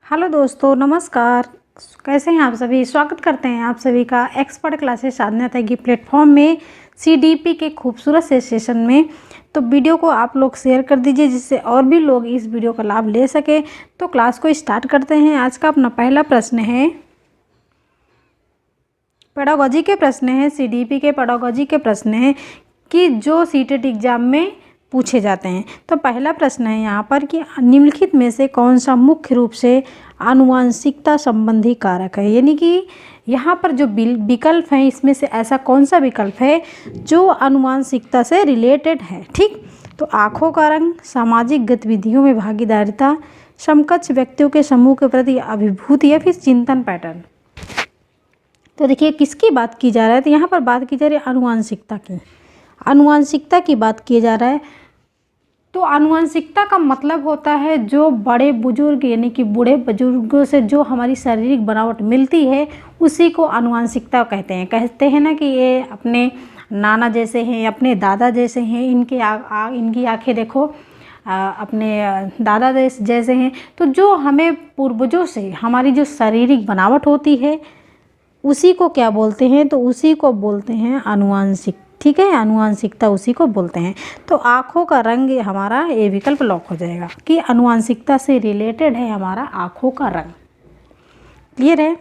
Hello दोस्तों, नमस्कार। कैसे हैं आप सभी। स्वागत करते हैं आप सभी का एक्सपर्ट क्लासेस साधना तैयारी प्लेटफॉर्म में सीडीपी के खूबसूरत से सेशन में। तो वीडियो को आप लोग शेयर कर दीजिए जिससे और भी लोग इस वीडियो का लाभ ले सके। तो क्लास को स्टार्ट करते हैं। आज का अपना पहला प्रश्न है, पेडागोजी के प्रश्न है, सीडीपी के पेडागोजी के प्रश्न है कि जो सीटेट एग्जाम में पूछे जाते हैं। तो पहला प्रश्न है यहाँ पर कि निम्नलिखित में से कौन सा मुख्य रूप से आनुवांशिकता संबंधी कारक है। यानी कि यहाँ पर जो विकल्प हैं इसमें से ऐसा कौन सा विकल्प है जो आनुवांशिकता से रिलेटेड है। ठीक, तो आँखों का रंग, सामाजिक गतिविधियों में भागीदारिता, समकक्ष व्यक्तियों के समूह के प्रति अभिभूति या फिर चिंतन पैटर्न। तो देखिए किसकी बात की जा रहा है, तो यहाँ पर बात की जा रही है आनुवांशिकता की। आनुवांशिकता की बात किया जा रहा है। तो आनुवांशिकता का मतलब होता है जो बड़े बुजुर्ग यानी कि बूढ़े बुजुर्गों से जो हमारी शारीरिक बनावट मिलती है उसी को आनुवांशिकता कहते हैं। कहते हैं ना कि ये अपने नाना जैसे हैं, अपने दादा जैसे हैं, इनकी आंखें देखो अपने दादा जैसे हैं। तो जो हमें पूर्वजों से हमारी जो शारीरिक बनावट होती है उसी को क्या बोलते हैं, तो उसी को बोलते हैं आनुवांशिक। ठीक है, आनुवांशिकता उसी को बोलते हैं। तो आँखों का रंग हमारा ये विकल्प लॉक हो जाएगा कि आनुवांशिकता से रिलेटेड है हमारा आँखों का रंग। क्लियर है।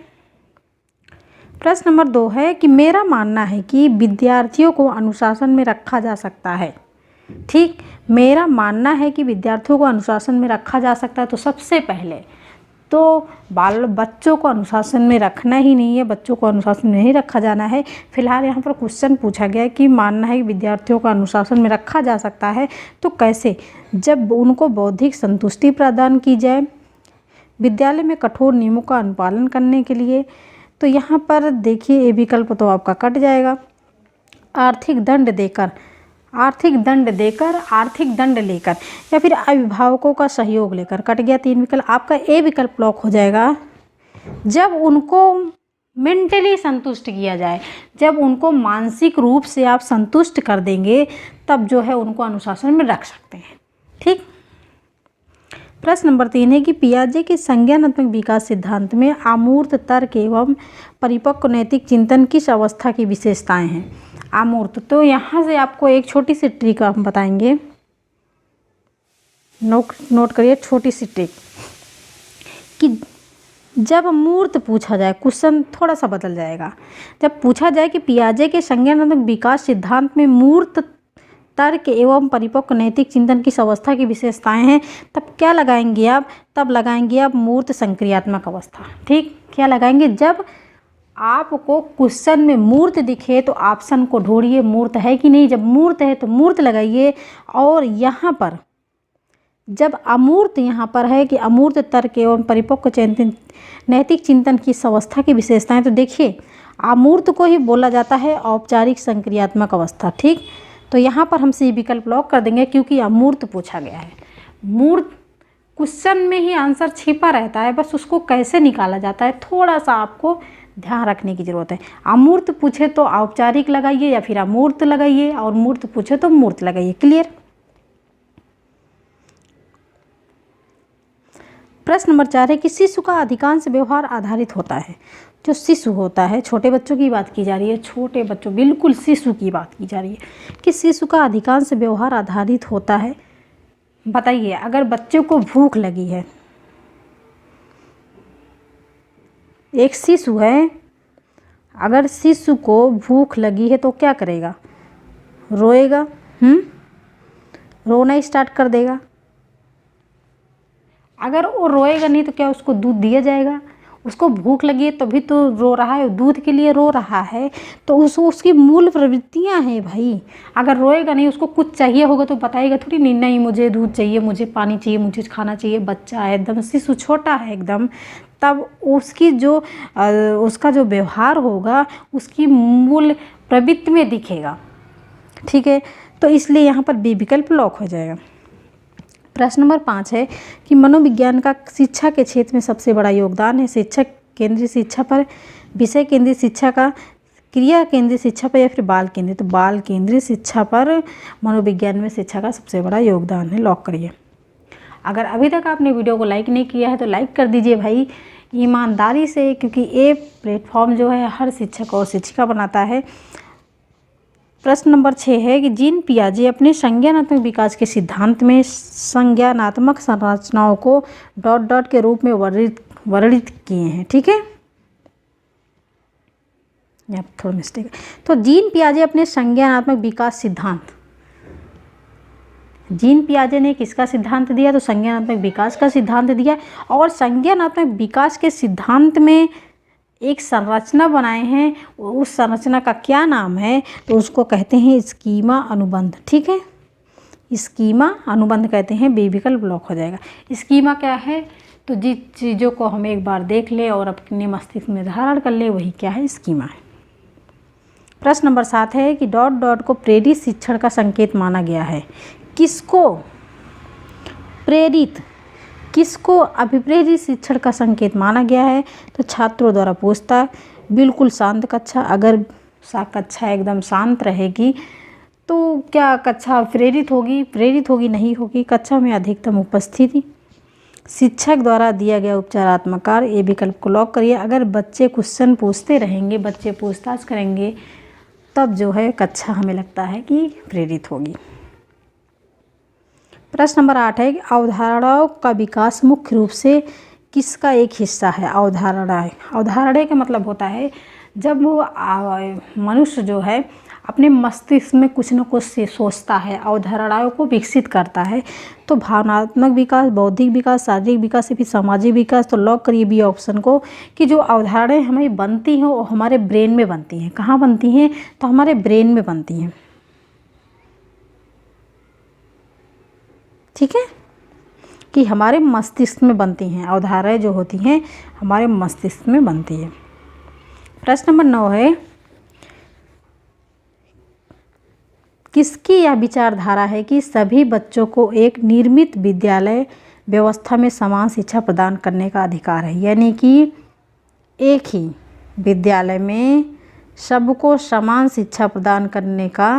प्रश्न नंबर 2 है कि मेरा मानना है कि विद्यार्थियों को अनुशासन में रखा जा सकता है। ठीक, मेरा मानना है कि विद्यार्थियों को अनुशासन में रखा जा सकता है। तो सबसे पहले तो बच्चों को अनुशासन में रखना ही नहीं है, बच्चों को अनुशासन में नहीं रखा जाना है। फिलहाल यहाँ पर क्वेश्चन पूछा गया है कि मानना है कि विद्यार्थियों को अनुशासन में रखा जा सकता है। तो कैसे, जब उनको बौद्धिक संतुष्टि प्रदान की जाए, विद्यालय में कठोर नियमों का अनुपालन करने के लिए। तो यहाँ पर देखिए ये विकल्प तो आपका कट जाएगा। आर्थिक दंड देकर, आर्थिक दंड लेकर या फिर अभिभावकों का सहयोग लेकर। कट गया 3 विकल्प। आपका ए विकल्प लॉक हो जाएगा। जब उनको मेंटली संतुष्ट किया जाए, जब उनको मानसिक रूप से आप संतुष्ट कर देंगे तब जो है उनको अनुशासन में रख सकते हैं। ठीक। प्रश्न नंबर 3 है कि पियाजे के संज्ञानात्मक विकास सिद्धांत में अमूर्त तर्क एवं परिपक्व नैतिक चिंतन किस अवस्था की विशेषताएं हैं। अमूर्त, तो यहाँ से आपको एक छोटी सी ट्रिक हम बताएंगे, नोट करिए छोटी सी ट्रिक कि जब मूर्त पूछा जाए, क्वेश्चन थोड़ा सा बदल जाएगा। जब पूछा जाए कि पियाजे के संज्ञानात्मक विकास सिद्धांत में मूर्त तर्क एवं परिपक्व नैतिक चिंतन किस अवस्था की विशेषताएं हैं, तब क्या लगाएंगे आप, तब लगाएंगे आप मूर्त संक्रियात्मक अवस्था। ठीक, क्या लगाएंगे, जब आपको क्वेश्चन में मूर्त दिखे तो ऑप्शन को ढूंढिए मूर्त है कि नहीं। जब मूर्त है तो मूर्त लगाइए। और यहाँ पर जब अमूर्त यहाँ पर है कि अमूर्त तर्क एवं परिपक्व चिंतन नैतिक चिंतन की अवस्था की विशेषताएं, तो देखिए अमूर्त को ही बोला जाता है औपचारिक संक्रियात्मक अवस्था। ठीक, तो यहाँ पर हम सी विकल्प लॉक कर देंगे क्योंकि अमूर्त पूछा गया है। मूर्त क्वेश्चन में ही आंसर छिपा रहता है, बस उसको कैसे निकाला जाता है थोड़ा सा आपको ध्यान रखने की जरूरत है। अमूर्त पूछे तो औपचारिक लगाइए या फिर अमूर्त लगाइए, और मूर्त पूछे तो मूर्त लगाइए। क्लियर। प्रश्न नंबर 4 है कि शिशु का अधिकांश व्यवहार आधारित होता है। जो शिशु होता है, छोटे बच्चों की बात की जा रही है, छोटे बच्चों, बिल्कुल शिशु की बात की जा रही है कि शिशु का अधिकांश व्यवहार आधारित होता है। बताइए, अगर बच्चे को भूख लगी है, एक शिशु है, अगर शिशु को भूख लगी है तो क्या करेगा, रोएगा। रोना स्टार्ट कर देगा। अगर वो रोएगा नहीं तो क्या उसको दूध दिया जाएगा। उसको भूख लगी है तभी तो रो रहा है, दूध के लिए रो रहा है। तो उसकी मूल प्रवृत्तियां हैं भाई। अगर रोएगा नहीं, उसको कुछ चाहिए होगा तो बताएगा थोड़ी नहीं, नहीं मुझे दूध चाहिए, मुझे पानी चाहिए, मुझे खाना चाहिए। बच्चा है एकदम, शिशु छोटा है एकदम, तब उसकी जो उसका जो व्यवहार होगा उसकी मूल प्रवृत्ति में दिखेगा। ठीक है, तो इसलिए यहाँ पर बी विकल्प लॉक हो जाएगा। प्रश्न नंबर 5 है कि मनोविज्ञान का शिक्षा के क्षेत्र में सबसे बड़ा योगदान है। शिक्षक केंद्रीय शिक्षा पर, विषय केंद्रीय शिक्षा का, क्रिया केंद्रीय शिक्षा पर या फिर बाल केंद्रीय। तो बाल केंद्रीय शिक्षा पर मनोविज्ञान में शिक्षा का सबसे बड़ा योगदान है, लॉक करिए। अगर अभी तक आपने वीडियो को लाइक नहीं किया है तो लाइक कर दीजिए भाई, ईमानदारी से, क्योंकि ये प्लेटफॉर्म जो है हर शिक्षक और शिक्षिका बनाता है। प्रश्न नंबर 6 है कि जीन पियाजे अपने संज्ञानात्मक विकास के सिद्धांत में संज्ञानात्मक संरचनाओं को डॉट डॉट के रूप में वर्णित किए हैं। ठीक है, यहाँ थोड़ा मिस्टेक है। तो जीन पियाजे अपने संज्ञानात्मक विकास सिद्धांत, जीन पियाजे ने किसका सिद्धांत दिया? तो संज्ञानात्मक विकास का सिद्धांत दिया। और संज्ञानात्मक विकास के सिद्धांत में एक संरचना बनाए हैं, उस संरचना का क्या नाम है? तो उसको कहते हैं स्कीमा अनुबंध। ठीक है, स्कीमा अनुबंध कहते हैं, बी विकल्प ब्लॉक हो जाएगा। स्कीमा क्या है? तो जिस चीज़ों को हम एक बार देख ले और अपने मस्तिष्क में धारण कर ले, वही क्या है? स्कीमा है। प्रश्न नंबर 7 है कि डॉट डॉट को प्रेरित शिक्षण का संकेत माना गया है। किसको प्रेरित, किसको अभिप्रेरित शिक्षण का संकेत माना गया है? तो छात्रों द्वारा पूछताछ, बिल्कुल शांत कक्षा, अगर कक्षा एकदम शांत रहेगी तो क्या कक्षा प्रेरित होगी? प्रेरित होगी नहीं होगी। कक्षा में अधिकतम उपस्थिति, शिक्षक द्वारा दिया गया उपचारात्मक कार्य, ये विकल्प को लॉक करिए। अगर बच्चे क्वेश्चन पूछते रहेंगे, बच्चे पूछताछ करेंगे, तब जो है कक्षा हमें लगता है कि प्रेरित होगी। प्रश्न नंबर 8 है कि अवधारणाओं का विकास मुख्य रूप से किसका एक हिस्सा है? अवधारणाएं, अवधारणाएं का मतलब होता है जब वो मनुष्य जो है अपने मस्तिष्क में कुछ न कुछ से सोचता है, अवधारणाओं को विकसित करता है। तो भावनात्मक विकास, बौद्धिक विकास, शारीरिक विकास या फिर सामाजिक विकास। तो लॉक करिए बी ऑप्शन को कि जो अवधारणाएं हमें बनती हैं वो हमारे ब्रेन में बनती हैं। कहाँ बनती हैं? तो हमारे ब्रेन में बनती हैं। ठीक है, कि हमारे मस्तिष्क में बनती हैं। अवधारणाएं जो होती हैं हमारे मस्तिष्क में बनती है। प्रश्न नंबर 9 है, किसकी यह विचारधारा है कि सभी बच्चों को एक निर्मित विद्यालय व्यवस्था में समान शिक्षा प्रदान करने का अधिकार है? यानी कि एक ही विद्यालय में सबको समान शिक्षा प्रदान करने का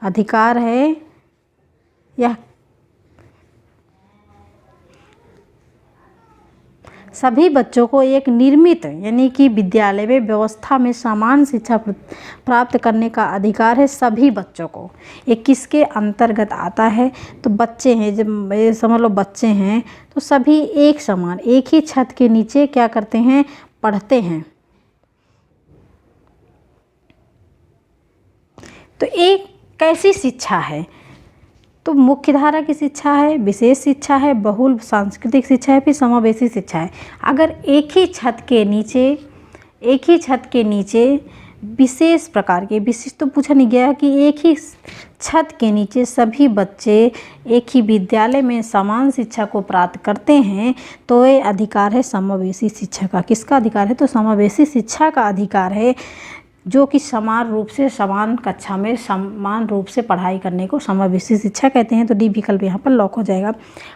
अधिकार है। यह सभी बच्चों को एक निर्मित यानी कि विद्यालय में व्यवस्था में समान शिक्षा प्राप्त करने का अधिकार है। सभी बच्चों को, ये किसके अंतर्गत आता है? तो बच्चे हैं, जब ये समझ लो बच्चे हैं तो सभी एक समान, एक ही छत के नीचे क्या करते हैं? पढ़ते हैं। तो एक कैसी शिक्षा है? तो मुख्य धारा की शिक्षा है, विशेष शिक्षा है, बहुल सांस्कृतिक शिक्षा है, फिर समावेशी शिक्षा है। अगर एक ही छत के नीचे विशेष प्रकार के, विशिष्ट तो पूछा नहीं गया कि एक ही छत के नीचे सभी बच्चे एक ही विद्यालय में समान शिक्षा को प्राप्त करते हैं, तो ये अधिकार है समावेशी शिक्षा का। किसका अधिकार है? तो समावेशी शिक्षा का अधिकार है, जो कि समान रूप से समान कक्षा में समान रूप से पढ़ाई करने को समावेशी शिक्षा कहते हैं। तो डी विकल्प यहाँ पर लॉक हो जाएगा।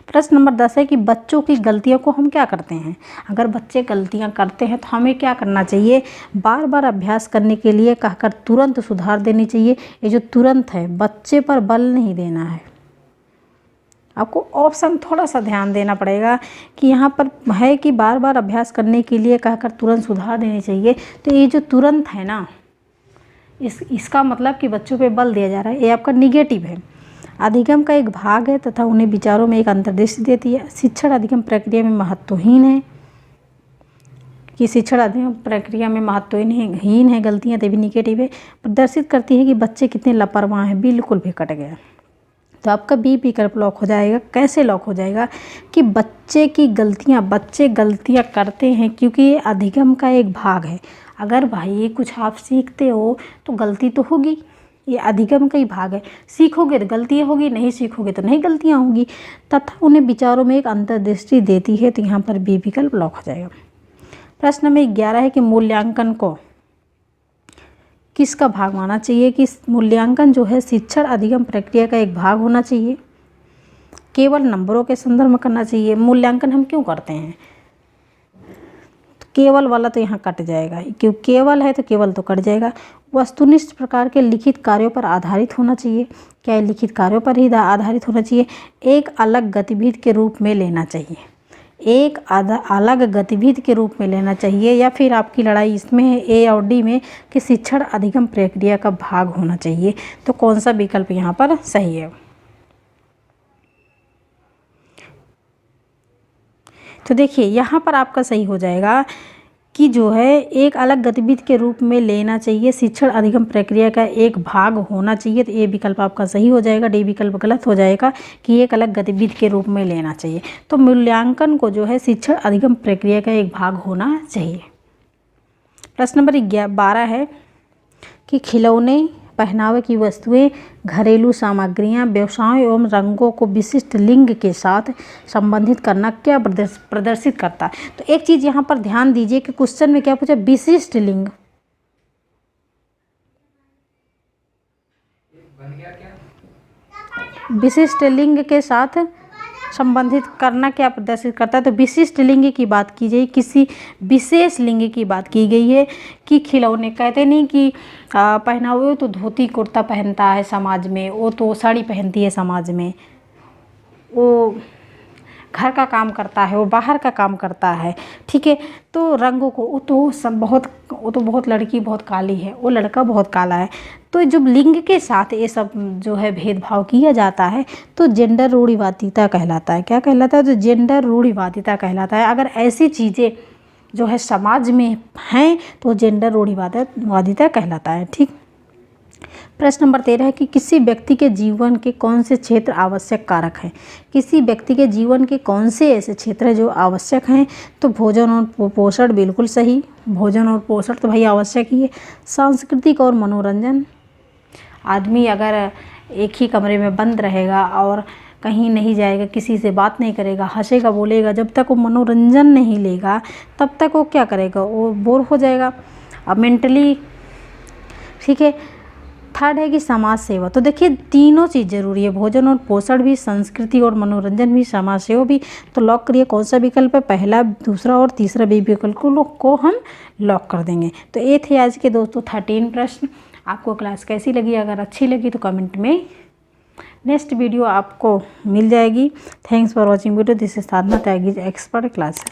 प्रश्न नंबर 10 है कि बच्चों की गलतियों को हम क्या करते हैं? अगर बच्चे गलतियाँ करते हैं तो हमें क्या करना चाहिए? बार बार अभ्यास करने के लिए कहकर तुरंत सुधार देनी चाहिए। ये जो तुरंत है, बच्चे पर बल नहीं देना है। आपको ऑप्शन थोड़ा सा ध्यान देना पड़ेगा कि यहाँ पर है कि बार बार अभ्यास करने के लिए कहकर तुरंत सुधार देनी चाहिए। तो ये जो तुरंत है ना, इसका मतलब कि बच्चों पे बल दिया जा रहा है, ये आपका निगेटिव है। अधिगम का एक भाग है तथा उन्हें विचारों में एक अंतर्दृष्टि देती है। शिक्षण अधिगम प्रक्रिया में महत्वहीन है, कि शिक्षण अधिगम प्रक्रिया में महत्वहीन है, गलतियाँ तभी निगेटिव है। प्रदर्शित करती है कि बच्चे कितने लापरवाह हैं, बिल्कुल भी कट गया। तो आपका बी विकल्प लॉक हो जाएगा। कैसे लॉक हो जाएगा? कि बच्चे गलतियाँ करते हैं क्योंकि ये अधिगम का एक भाग है। अगर भाई कुछ आप सीखते हो तो गलती तो होगी, ये अधिगम का ही भाग है। सीखोगे तो गलतियाँ होगी, नहीं सीखोगे तो नहीं गलतियाँ होंगी, तथा उन्हें विचारों में एक अंतर्दृष्टि देती है। तो यहाँ पर बी विकल्प लॉक हो जाएगा। प्रश्न नंबर 11 है कि मूल्यांकन को किसका भाग मानना चाहिए? कि मूल्यांकन जो है शिक्षण अधिगम प्रक्रिया का एक भाग होना चाहिए, केवल नंबरों के संदर्भ में करना चाहिए। मूल्यांकन हम क्यों करते हैं? तो केवल वाला तो यहाँ कट जाएगा, क्योंकि केवल है तो केवल तो कट जाएगा। वस्तुनिष्ठ प्रकार के लिखित कार्यों पर आधारित होना चाहिए। क्या है? लिखित कार्यों पर ही आधारित होना चाहिए। एक अलग गतिविधि के रूप में लेना चाहिए। एक अलग गतिविधि के रूप में लेना चाहिए। या फिर आपकी लड़ाई इसमें है ए और डी में कि शिक्षण अधिगम प्रक्रिया का भाग होना चाहिए। तो कौन सा विकल्प यहाँ पर सही है? तो देखिए यहाँ पर आपका सही हो जाएगा कि जो है एक अलग गतिविधि के रूप में लेना चाहिए, शिक्षण अधिगम प्रक्रिया का एक भाग होना चाहिए। तो ये विकल्प आपका सही हो जाएगा। डी विकल्प गलत हो जाएगा कि एक अलग गतिविधि के रूप में लेना चाहिए। तो मूल्यांकन को जो है शिक्षण अधिगम प्रक्रिया का एक भाग होना चाहिए। प्रश्न नंबर 12 है कि खिलौने, पहनावे की वस्तुएं, घरेलू सामग्रियां, व्यवसायों एवं रंगों को विशिष्ट लिंग के साथ संबंधित करना क्या प्रदर्शित करता है? तो एक चीज़ यहाँ पर ध्यान दीजिए कि क्वेश्चन में क्या पूछा? विशिष्ट लिंग। विशिष्ट लिंग के साथ संबंधित करना क्या प्रदर्शित करता है? तो विशिष्ट लिंग की बात की जाए, किसी विशेष लिंग की बात की गई है कि खिलौने। कहते नहीं कि पहनावे तो धोती कुर्ता पहनता है समाज में, वो तो साड़ी पहनती है समाज में, वो घर का काम करता है, वो बाहर का काम करता है, ठीक है। तो रंगों को वो तो बहुत लड़की बहुत काली है, वो लड़का बहुत काला है। तो जब लिंग के साथ ये सब जो है भेदभाव किया जाता है तो जेंडर रूढ़िवादिता कहलाता है। क्या कहलाता है? तो जेंडर रूढ़िवादिता कहलाता है। अगर ऐसी चीज़ें जो है समाज में हैं तो जेंडर रूढ़िवादिता कहलाता है, ठीक। प्रश्न नंबर 13 है कि किसी व्यक्ति के जीवन के कौन से क्षेत्र आवश्यक कारक हैं? किसी व्यक्ति के जीवन के कौन से ऐसे क्षेत्र हैं जो आवश्यक हैं? तो भोजन और पोषण बिल्कुल सही। भोजन और पोषण तो भाई आवश्यक ही है। सांस्कृतिक और मनोरंजन, आदमी अगर एक ही कमरे में बंद रहेगा और कहीं नहीं जाएगा, किसी से बात नहीं करेगा, हंसेगा बोलेगा, जब तक वो मनोरंजन नहीं लेगा तब तक वो क्या करेगा? वो बोर हो जाएगा अब मेंटली, ठीक है। थर्ड है कि समाज सेवा। तो देखिए तीनों चीज़ जरूरी है, भोजन और पोषण भी, संस्कृति और मनोरंजन भी, समाज सेवा भी। तो लॉक करिए कौन सा विकल्प है? पहला, दूसरा और तीसरा बी विकल्प को हम लॉक कर देंगे। तो ये थे आज के दोस्तों 13 प्रश्न। आपको क्लास कैसी लगी? अगर अच्छी लगी तो कमेंट में। नेक्स्ट वीडियो आपको मिल जाएगी। Thanks for watching video. This is Sadhana Tyagi expert class.